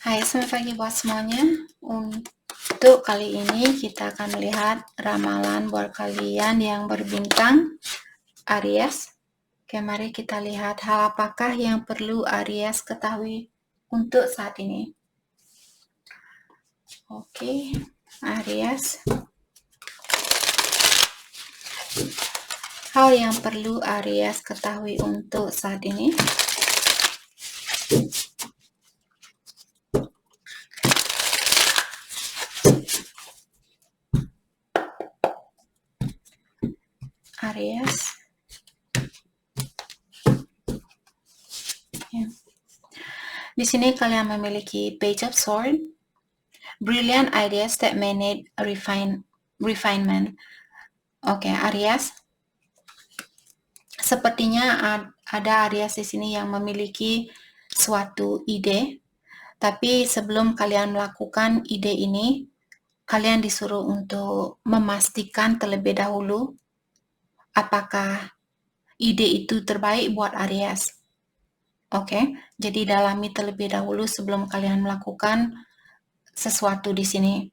Hai, selamat pagi buat semuanya. Untuk kali ini kita akan melihat ramalan buat kalian yang berbintang Aries. Oke, mari kita lihat hal apakah yang perlu Aries ketahui untuk saat ini. Oke, Aries. Hal yang perlu Aries ketahui untuk saat ini. Aries. Ya. Di sini kalian memiliki Page of Swords, brilliant ideas that may need refinement. Oke, Aries. Sepertinya ada Aries di sini yang memiliki suatu ide, tapi sebelum kalian melakukan ide ini, kalian disuruh untuk memastikan terlebih dahulu apakah ide itu terbaik buat Aries. Oke, jadi dalami terlebih dahulu sebelum kalian melakukan sesuatu di sini.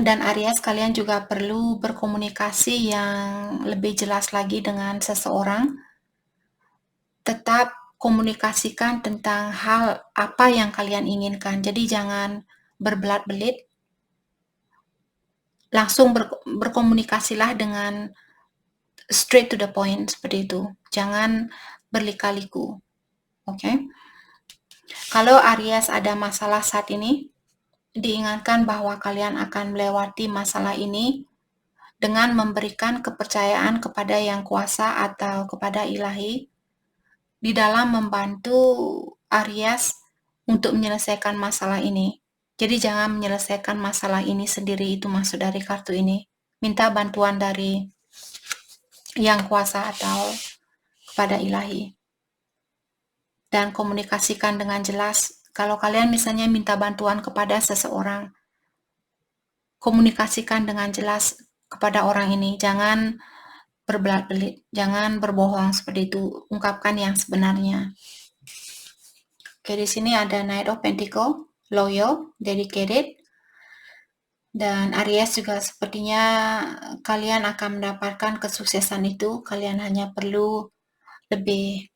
Dan Aries, kalian juga perlu berkomunikasi yang lebih jelas lagi dengan seseorang. Tetap komunikasikan tentang hal apa yang kalian inginkan. Jadi jangan berbelat-belit. Langsung berkomunikasilah dengan straight to the point seperti itu. Jangan berlika-liku. Oke. Kalau Aries ada masalah saat ini, diingatkan bahwa kalian akan melewati masalah ini dengan memberikan kepercayaan kepada Yang Kuasa atau kepada Ilahi di dalam membantu Aries untuk menyelesaikan masalah ini. Jadi jangan menyelesaikan masalah ini sendiri, itu maksud dari kartu ini. Minta bantuan dari Yang Kuasa atau kepada Ilahi. Dan komunikasikan dengan jelas. Kalau kalian misalnya minta bantuan kepada seseorang, komunikasikan dengan jelas kepada orang ini. Jangan berbelat-belit, jangan berbohong seperti itu. Ungkapkan yang sebenarnya. Oke, di sini ada Knight of Pentacles, loyal, dedicated, dan Aries juga sepertinya kalian akan mendapatkan kesuksesan itu. Kalian hanya perlu lebih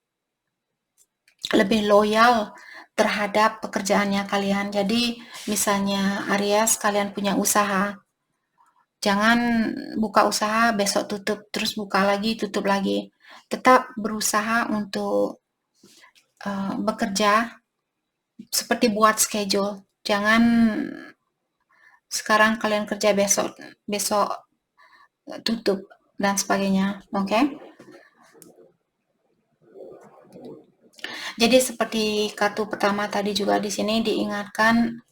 loyal terhadap pekerjaannya kalian. Jadi misalnya Aries, kalian punya usaha, jangan buka usaha besok tutup, terus buka lagi, tutup lagi. Tetap berusaha untuk bekerja seperti buat schedule. Jangan sekarang kalian kerja, besok tutup dan sebagainya. Oke. Jadi seperti kartu pertama tadi juga di sini diingatkan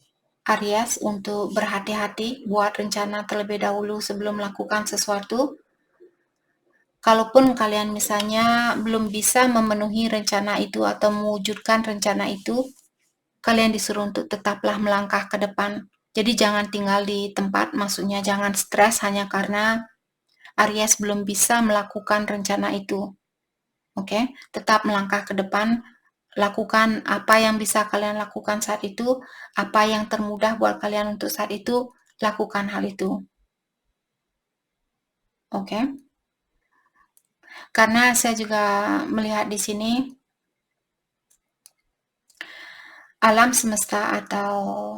Aries untuk berhati-hati buat rencana terlebih dahulu sebelum melakukan sesuatu. Kalaupun kalian misalnya belum bisa memenuhi rencana itu atau mewujudkan rencana itu, kalian disuruh untuk tetaplah melangkah ke depan. Jadi jangan tinggal di tempat, maksudnya jangan stres hanya karena Aries belum bisa melakukan rencana itu. Oke, tetap melangkah ke depan, lakukan apa yang bisa kalian lakukan saat itu, apa yang termudah buat kalian untuk saat itu, lakukan hal itu. Oke. Karena saya juga melihat di sini alam semesta atau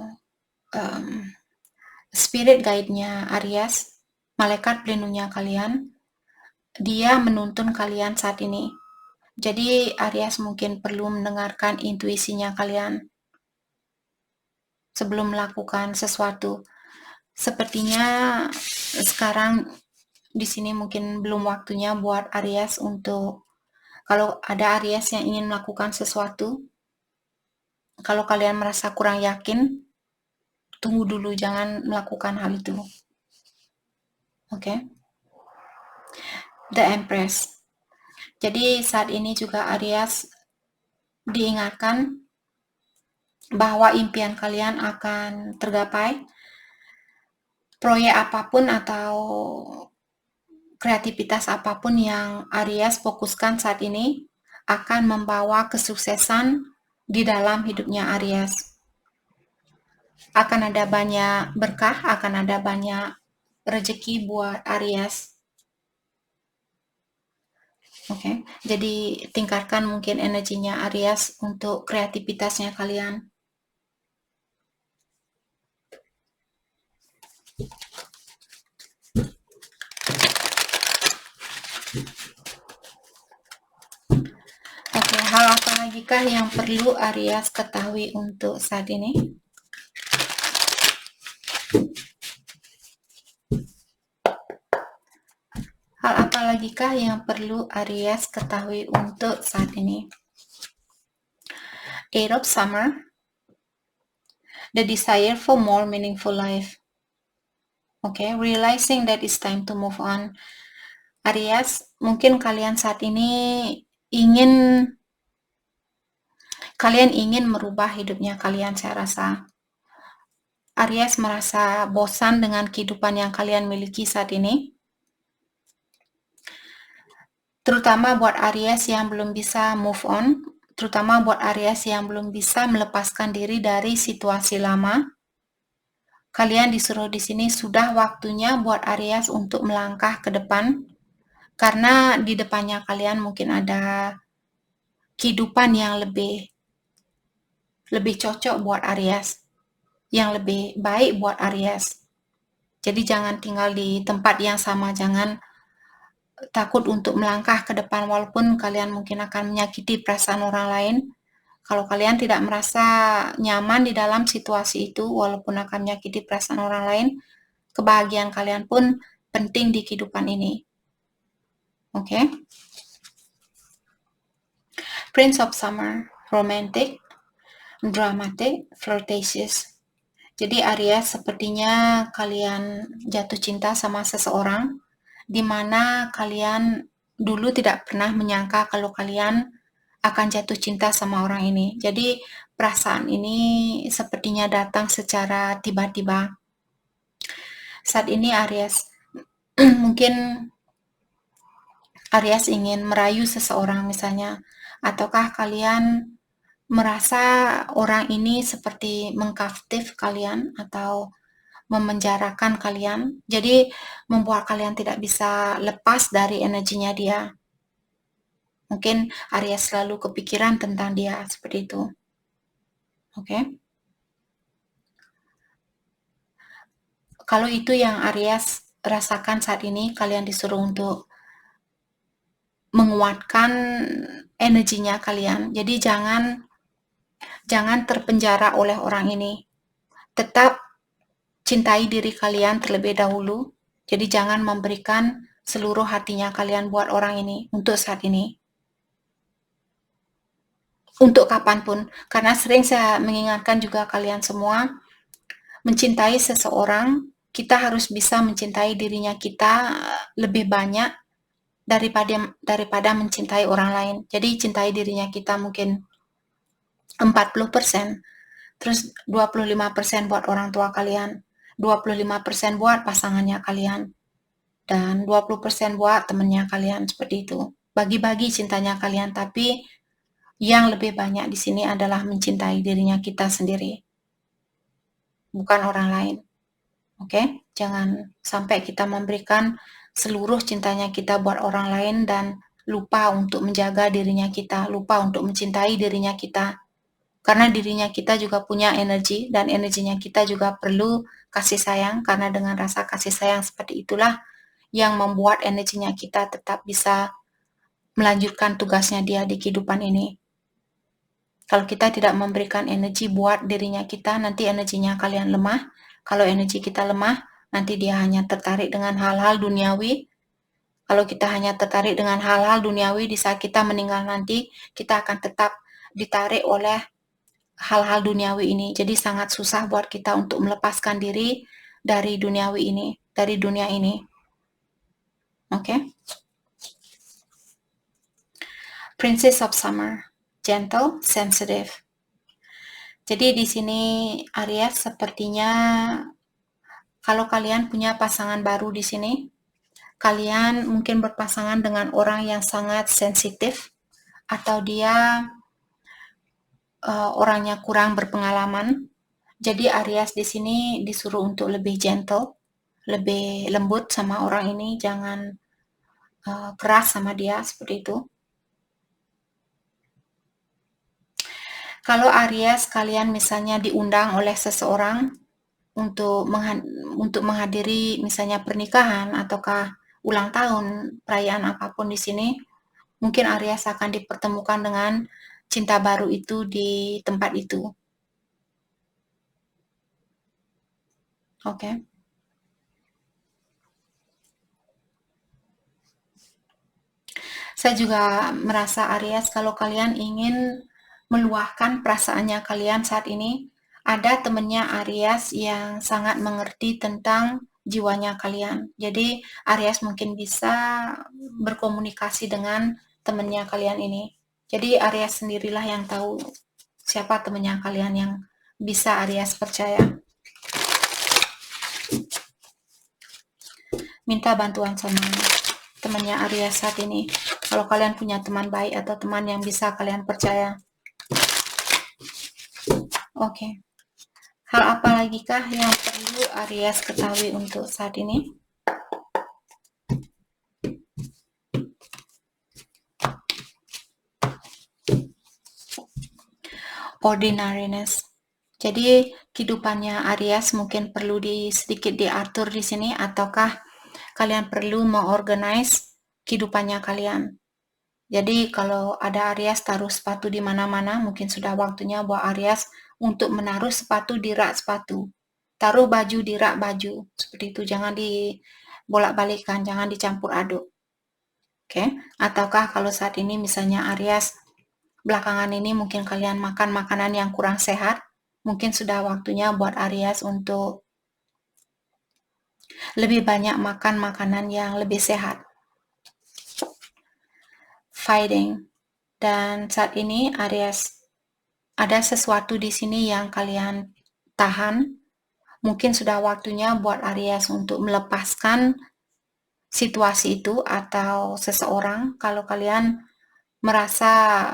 spirit guide-nya Aries, malaikat pelindungnya kalian, dia menuntun kalian saat ini. Jadi Aries mungkin perlu mendengarkan intuisinya kalian sebelum melakukan sesuatu. Sepertinya sekarang di sini mungkin belum waktunya buat Aries untuk, kalau ada Aries yang ingin melakukan sesuatu, kalau kalian merasa kurang yakin, tunggu dulu, jangan melakukan hal itu. Oke. The Empress. Jadi saat ini juga Aries diingatkan bahwa impian kalian akan tergapai. Proyek apapun atau kreativitas apapun yang Aries fokuskan saat ini akan membawa kesuksesan di dalam hidupnya Aries. Akan ada banyak berkah, akan ada banyak rezeki buat Aries. Oke, jadi tingkatkan mungkin energinya Aries untuk kreativitasnya kalian. Oke, hal apa lagi kah yang perlu Aries ketahui untuk saat ini? Hal apa lagi kah yang perlu Aries ketahui untuk saat ini? Eight of Summer, the desire for more meaningful life. Okay, realizing that it's time to move on. Aries, mungkin kalian saat ini kalian ingin merubah hidupnya kalian, saya rasa. Aries merasa bosan dengan kehidupan yang kalian miliki saat ini. Terutama buat Aries yang belum bisa move on, terutama buat Aries yang belum bisa melepaskan diri dari situasi lama. Kalian disuruh di sini sudah waktunya buat Aries untuk melangkah ke depan, karena di depannya kalian mungkin ada kehidupan yang lebih cocok buat Aries, yang lebih baik buat Aries. Jadi jangan tinggal di tempat yang sama, jangan takut untuk melangkah ke depan walaupun kalian mungkin akan menyakiti perasaan orang lain. Kalau kalian tidak merasa nyaman di dalam situasi itu, walaupun akan menyakiti perasaan orang lain, kebahagiaan kalian pun penting di kehidupan ini. Oke? Prince of Summer, romantic, dramatic, flirtatious. Jadi Aries, sepertinya kalian jatuh cinta sama seseorang, di mana kalian dulu tidak pernah menyangka kalau kalian akan jatuh cinta sama orang ini. Jadi perasaan ini sepertinya datang secara tiba-tiba. Saat ini Aries, mungkin Aries ingin merayu seseorang misalnya, ataukah kalian merasa orang ini seperti mengkaptif kalian atau memenjarakan kalian, jadi membuat kalian tidak bisa lepas dari energinya dia. Mungkin Aries selalu kepikiran tentang dia, seperti itu. Oke? Kalau itu yang Aries rasakan saat ini, kalian disuruh untuk menguatkan energinya kalian. Jadi jangan terpenjara oleh orang ini. Tetap cintai diri kalian terlebih dahulu. Jadi jangan memberikan seluruh hatinya kalian buat orang ini untuk saat ini. Untuk kapanpun, karena sering saya mengingatkan juga kalian semua, mencintai seseorang, kita harus bisa mencintai dirinya kita lebih banyak daripada mencintai orang lain. Jadi cintai dirinya kita mungkin 40%, terus 25% buat orang tua kalian, 25% buat pasangannya kalian, dan 20% buat temennya kalian, seperti itu. Bagi-bagi cintanya kalian, tapi yang lebih banyak di sini adalah mencintai dirinya kita sendiri, bukan orang lain. Oke? Jangan sampai kita memberikan seluruh cintanya kita buat orang lain dan lupa untuk menjaga dirinya kita, lupa untuk mencintai dirinya kita. Karena dirinya kita juga punya energi dan energinya kita juga perlu kasih sayang, karena dengan rasa kasih sayang seperti itulah yang membuat energinya kita tetap bisa melanjutkan tugasnya dia di kehidupan ini. Kalau kita tidak memberikan energi buat dirinya kita, nanti energinya kalian lemah. Kalau energi kita lemah, nanti dia hanya tertarik dengan hal-hal duniawi. Kalau kita hanya tertarik dengan hal-hal duniawi, di saat kita meninggal nanti, kita akan tetap ditarik oleh hal-hal duniawi ini. Jadi sangat susah buat kita untuk melepaskan diri dari duniawi ini, dari dunia ini. Oke? Princess of Summer, gentle, sensitive. Jadi di sini Aries sepertinya kalau kalian punya pasangan baru di sini, kalian mungkin berpasangan dengan orang yang sangat sensitif atau dia orangnya kurang berpengalaman. Jadi Aries di sini disuruh untuk lebih gentle, lebih lembut sama orang ini, jangan keras sama dia seperti itu. Kalau Aries kalian misalnya diundang oleh seseorang untuk menghadiri misalnya pernikahan ataukah ulang tahun, perayaan apapun di sini, mungkin Aries akan dipertemukan dengan cinta baru itu di tempat itu. Oke. Saya juga merasa Aries kalau kalian ingin meluahkan perasaannya kalian saat ini, ada temennya Aries yang sangat mengerti tentang jiwanya kalian. Jadi Aries mungkin bisa berkomunikasi dengan temennya kalian ini. Jadi Aries sendirilah yang tahu siapa temennya kalian yang bisa Aries percaya. Minta bantuan sama temannya Aries saat ini. Kalau kalian punya teman baik atau teman yang bisa kalian percaya. Oke. Hal apa lagi kah yang perlu Aries ketahui untuk saat ini? Ordinariness. Jadi kehidupannya Aries mungkin perlu sedikit diatur di sini, ataukah kalian perlu mengorganize kehidupannya kalian. Jadi kalau ada Aries taruh sepatu di mana-mana, mungkin sudah waktunya buat Aries untuk menaruh sepatu di rak sepatu. Taruh baju di rak baju. Seperti itu, jangan dibolak-balikkan, jangan dicampur aduk. Oke? Ataukah kalau saat ini misalnya Aries belakangan ini mungkin kalian makan makanan yang kurang sehat, mungkin sudah waktunya buat Aries untuk lebih banyak makan makanan yang lebih sehat. Fighting. Dan saat ini Aries ada sesuatu di sini yang kalian tahan. Mungkin sudah waktunya buat Aries untuk melepaskan situasi itu atau seseorang. Kalau kalian merasa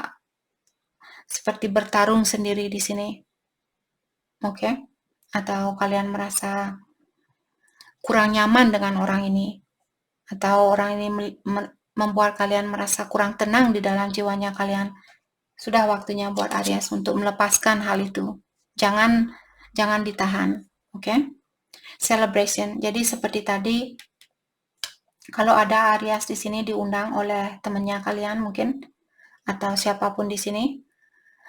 seperti bertarung sendiri di sini, oke? Atau kalian merasa kurang nyaman dengan orang ini, atau orang ini membuat kalian merasa kurang tenang di dalam jiwanya kalian, sudah waktunya buat Aries untuk melepaskan hal itu. Jangan ditahan, oke? Celebration. Jadi seperti tadi, kalau ada Aries di sini diundang oleh temannya kalian mungkin, atau siapapun di sini,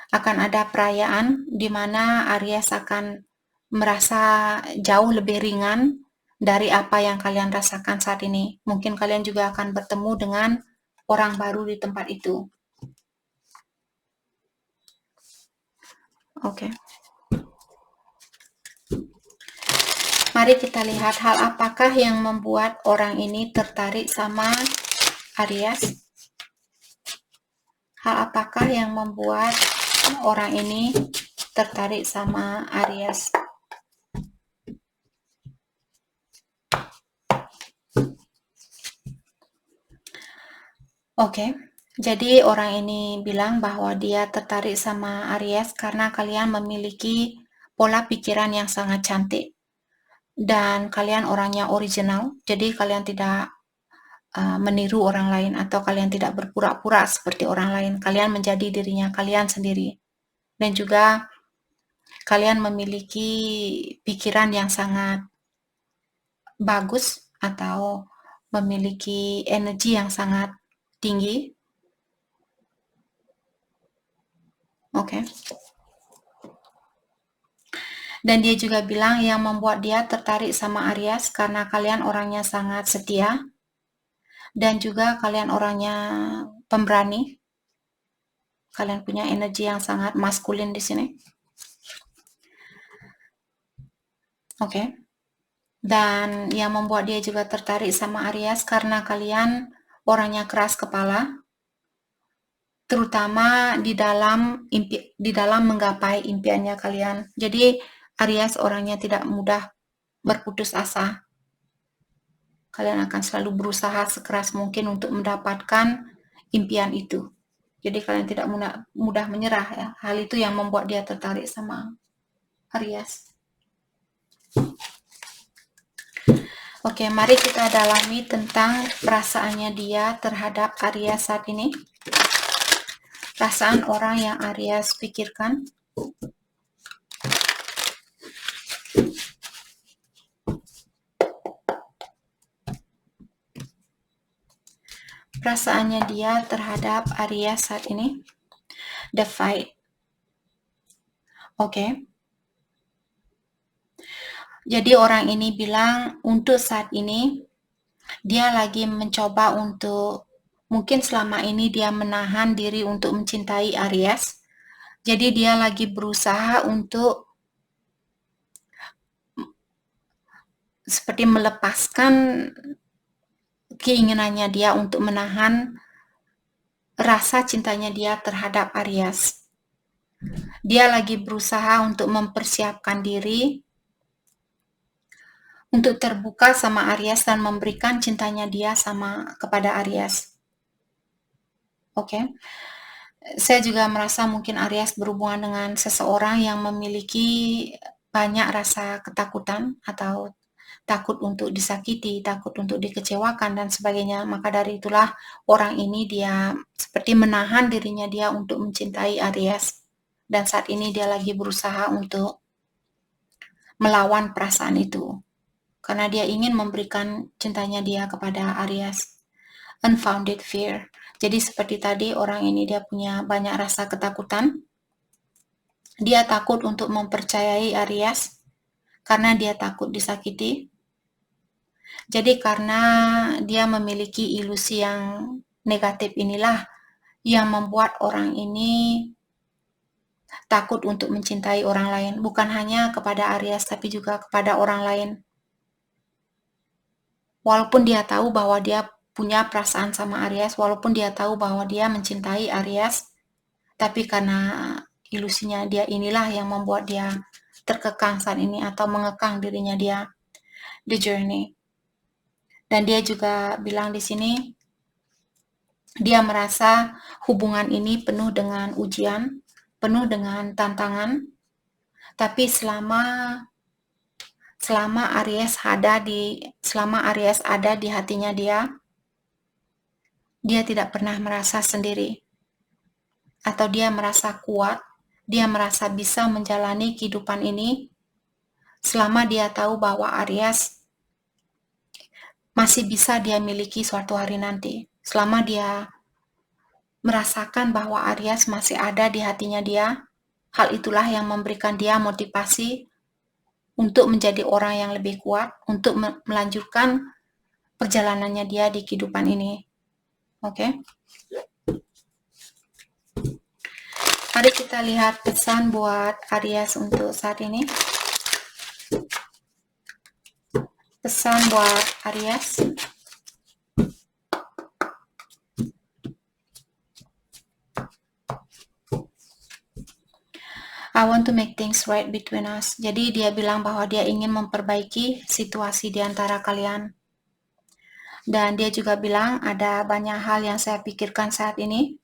akan ada perayaan di mana Aries akan merasa jauh lebih ringan dari apa yang kalian rasakan saat ini. Mungkin kalian juga akan bertemu dengan orang baru di tempat itu. Oke. Mari kita lihat hal apakah yang membuat orang ini tertarik sama Aries. Hal apakah yang membuat orang ini tertarik sama Aries. Oke, jadi orang ini bilang bahwa dia tertarik sama Aries karena kalian memiliki pola pikiran yang sangat cantik. Dan kalian orangnya original, jadi kalian tidak meniru orang lain atau kalian tidak berpura-pura seperti orang lain. Kalian menjadi dirinya kalian sendiri. Dan juga kalian memiliki pikiran yang sangat bagus atau memiliki energi yang sangat tinggi. Oke. Dan dia juga bilang yang membuat dia tertarik sama Aries karena kalian orangnya sangat setia dan juga kalian orangnya pemberani. Kalian punya energi yang sangat maskulin di sini. Oke. Dan yang membuat dia juga tertarik sama Aries karena kalian orangnya keras kepala, terutama di dalam menggapai impiannya kalian. Jadi Aries orangnya tidak mudah berputus asa. Kalian akan selalu berusaha sekeras mungkin untuk mendapatkan impian itu. Jadi kalian tidak mudah menyerah ya. Hal itu yang membuat dia tertarik sama Aries. Oke, mari kita dalami tentang perasaannya dia terhadap Aries saat ini. Perasaan orang yang Aries pikirkan. Perasaannya dia terhadap Aries saat ini. The Fight. Oke. Jadi orang ini bilang untuk saat ini dia lagi mencoba untuk, mungkin selama ini dia menahan diri untuk mencintai Aries. Jadi dia lagi berusaha untuk seperti melepaskan keinginannya dia untuk menahan rasa cintanya dia terhadap Aries. Dia lagi berusaha untuk mempersiapkan diri untuk terbuka sama Aries dan memberikan cintanya dia kepada Aries. Oke. Saya juga merasa mungkin Aries berhubungan dengan seseorang yang memiliki banyak rasa ketakutan atau takut untuk disakiti, takut untuk dikecewakan dan sebagainya. Maka dari itulah orang ini dia seperti menahan dirinya dia untuk mencintai Aries. Dan saat ini dia lagi berusaha untuk melawan perasaan itu. Karena dia ingin memberikan cintanya dia kepada Aries. Unfounded fear. Jadi seperti tadi orang ini dia punya banyak rasa ketakutan. Dia takut untuk mempercayai Aries karena dia takut disakiti. Jadi karena dia memiliki ilusi yang negatif inilah yang membuat orang ini takut untuk mencintai orang lain. Bukan hanya kepada Aries tapi juga kepada orang lain. Walaupun dia tahu bahwa dia punya perasaan sama Aries, walaupun dia tahu bahwa dia mencintai Aries, tapi karena ilusinya dia inilah yang membuat dia terkekang saat ini atau mengekang dirinya dia. The Journey. Dan dia juga bilang di sini, dia merasa hubungan ini penuh dengan ujian, penuh dengan tantangan, tapi selama Aries ada di hatinya dia tidak pernah merasa sendiri. Atau dia merasa kuat, dia merasa bisa menjalani kehidupan ini selama dia tahu bahwa Aries masih bisa dia miliki suatu hari nanti. Selama dia merasakan bahwa Aries masih ada di hatinya dia, hal itulah yang memberikan dia motivasi untuk menjadi orang yang lebih kuat, untuk melanjutkan perjalanannya dia di kehidupan ini. Oke? Mari kita lihat pesan buat Aries untuk saat ini. Pesan buat Aries. I want to make things right between us. Jadi dia bilang bahwa dia ingin memperbaiki situasi di antara kalian. Dan dia juga bilang ada banyak hal yang saya pikirkan saat ini.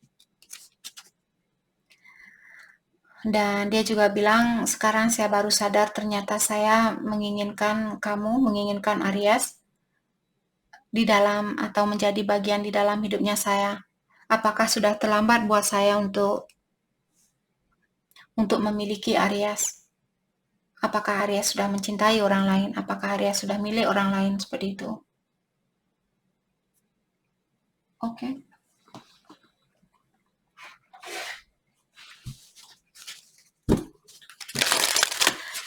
Dan dia juga bilang sekarang saya baru sadar ternyata saya menginginkan kamu, menginginkan Aries di dalam atau menjadi bagian di dalam hidupnya saya. Apakah sudah terlambat buat saya untuk memiliki Aries? Apakah Aries sudah mencintai orang lain? Apakah Aries sudah milik orang lain? Seperti itu. Oke.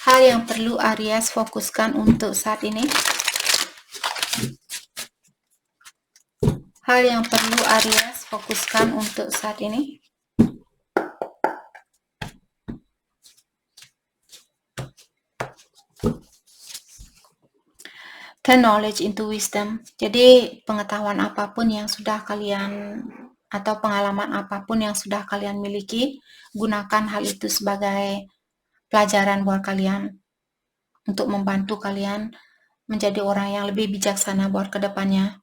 Hal yang perlu Aries fokuskan untuk saat ini. Hal yang perlu Aries fokuskan untuk saat ini. Turn knowledge into wisdom. Jadi pengetahuan apapun yang sudah kalian atau pengalaman apapun yang sudah kalian miliki, gunakan hal itu sebagai pelajaran buat kalian untuk membantu kalian menjadi orang yang lebih bijaksana buat kedepannya.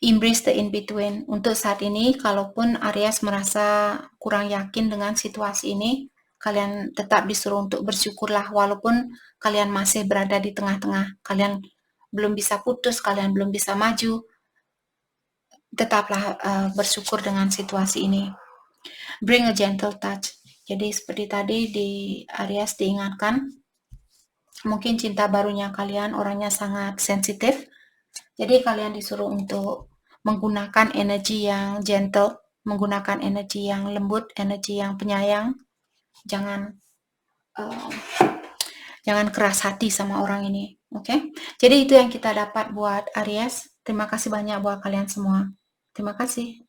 embrace the in between. Untuk saat ini, kalaupun Aries merasa kurang yakin dengan situasi ini, kalian tetap disuruh untuk bersyukurlah, walaupun kalian masih berada di tengah-tengah, kalian belum bisa putus, kalian belum bisa maju, tetaplah bersyukur dengan situasi ini. Bring a gentle touch. Jadi seperti tadi di Aries diingatkan, mungkin cinta barunya kalian orangnya sangat sensitif, jadi kalian disuruh untuk menggunakan energi yang gentle, menggunakan energi yang lembut, energi yang penyayang. Jangan keras hati sama orang ini, oke? Jadi itu yang kita dapat buat Aries. Terima kasih banyak buat kalian semua. Terima kasih.